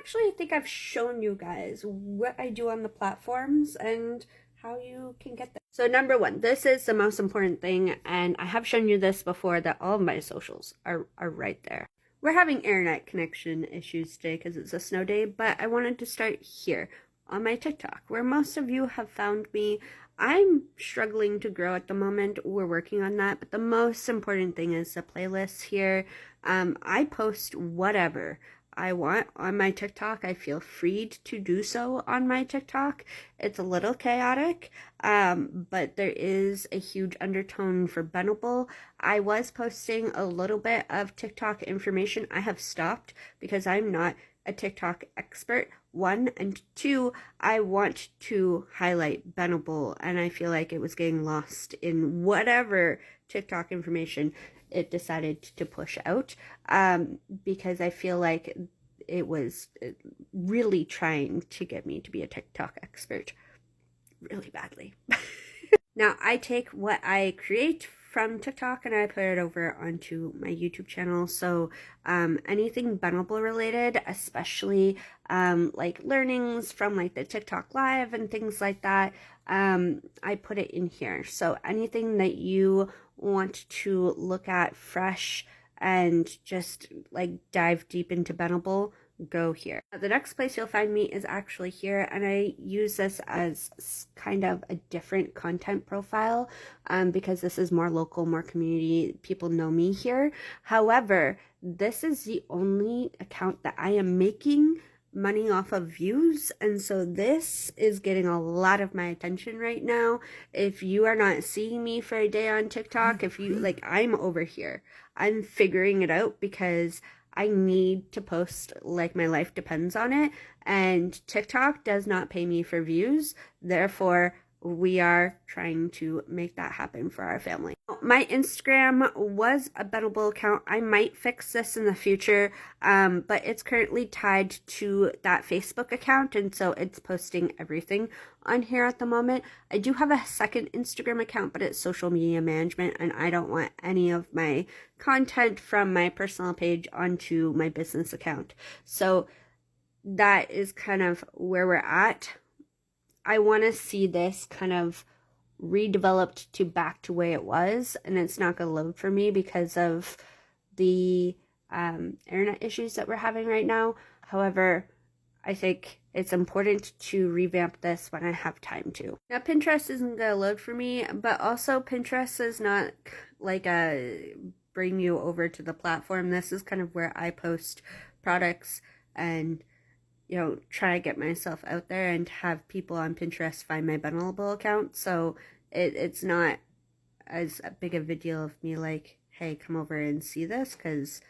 actually think I've shown you guys what I do on the platforms and how you can get them. So number one, this is the most important thing, and I have shown you this before, that all of my socials are right there. We're having internet connection issues today because it's a snow day, but I wanted to start here on my TikTok, where most of you have found me. I'm struggling to grow at the moment. We're working on that, but the most important thing is the playlists here. I post whatever I want on my TikTok. I feel freed to do so on my TikTok. It's a little chaotic, but there is a huge undertone for Benable. I was posting a little bit of TikTok information. I have stopped because I'm not a TikTok expert, one, and two, I want to highlight Benable, and I feel like it was getting lost in whatever TikTok information it decided to push out, because I feel like it was really trying to get me to be a TikTok expert really badly. Now, I take what I create from TikTok and I put it over onto my YouTube channel. So anything Benable related, especially like learnings from like the TikTok live and things like that, I put it in here. So anything that you want to look at fresh and just like dive deep into Benable, go here. The next place you'll find me is actually here, and I use this as kind of a different content profile because this is more local, more community. People know me here. However, this is the only account that I am making money off of views, and so this is getting a lot of my attention right now. If you are not seeing me for a day on TikTok, if you like, I'm over here. I'm figuring it out because I need to post like my life depends on it, and TikTok does not pay me for views. Therefore, we are trying to make that happen for our family. My Instagram was a Benable account. I might fix this in the future, but it's currently tied to that Facebook account, and so it's posting everything on here at the moment. I do have a second Instagram account, but it's social media management, and I don't want any of my content from my personal page onto my business account. So that is kind of where we're at. I want to see this kind of redeveloped to back to way it was, and it's not going to load for me because of the internet issues that we're having right now. However, I think it's important to revamp this when I have time to. Now, Pinterest isn't going to load for me, but also Pinterest is not like a bring you over to the platform. This is kind of where I post products and, you know, try to get myself out there and have people on Pinterest find my Benable account. So it's not as big of a deal of me like, hey, come over and see this, because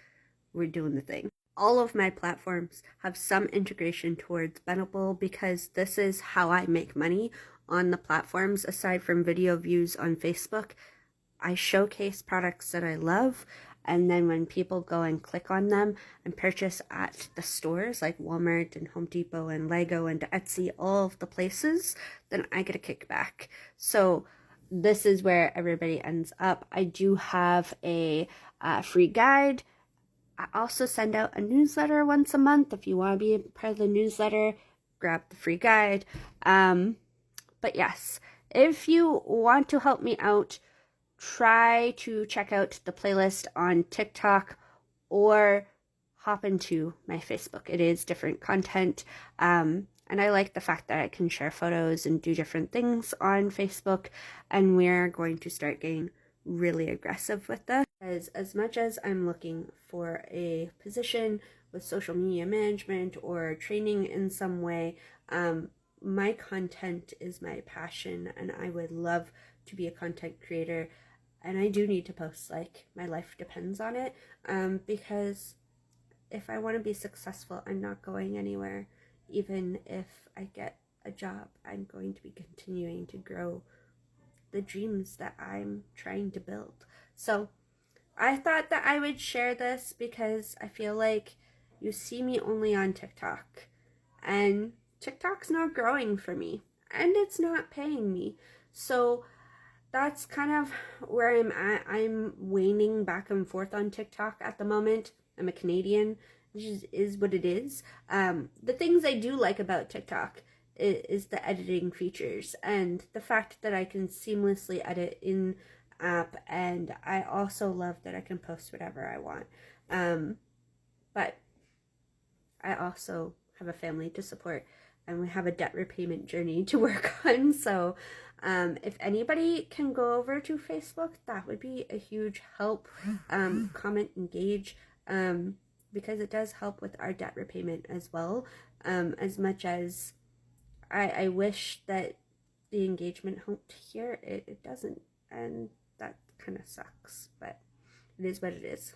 we're doing the thing. All of my platforms have some integration towards Benable because this is how I make money on the platforms. Aside from video views on Facebook, I showcase products that I love, and then when people go and click on them and purchase at the stores like Walmart and Home Depot and Lego and Etsy, all of the places, then I get a kickback. So this is where everybody ends up. I do have a free guide. I also send out a newsletter once a month. If you want to be a part of the newsletter, grab the free guide. But yes, if you want to help me out, try to check out the playlist on TikTok or hop into my Facebook. It is different content. And I like the fact that I can share photos and do different things on Facebook. And we're going to start getting really aggressive with this. As much as I'm looking for a position with social media management or training in some way, my content is my passion, and I would love to be a content creator. And I do need to post like my life depends on it, because if I want to be successful, I'm not going anywhere. Even if I get a job, I'm going to be continuing to grow the dreams that I'm trying to build. So I thought that I would share this because I feel like you see me only on TikTok, and TikTok's not growing for me, and it's not paying me. So that's kind of where I'm at. I'm waning back and forth on TikTok at the moment. I'm a Canadian, is what it is. The things I do like about TikTok is the editing features and the fact that I can seamlessly edit in app, and I also love that I can post whatever I want. But I also have a family to support, and we have a debt repayment journey to work on. So if anybody can go over to Facebook, that would be a huge help. Comment, engage, because it does help with our debt repayment as well. As much as I wish that the engagement helped here, it doesn't, and that kind of sucks, but it is what it is.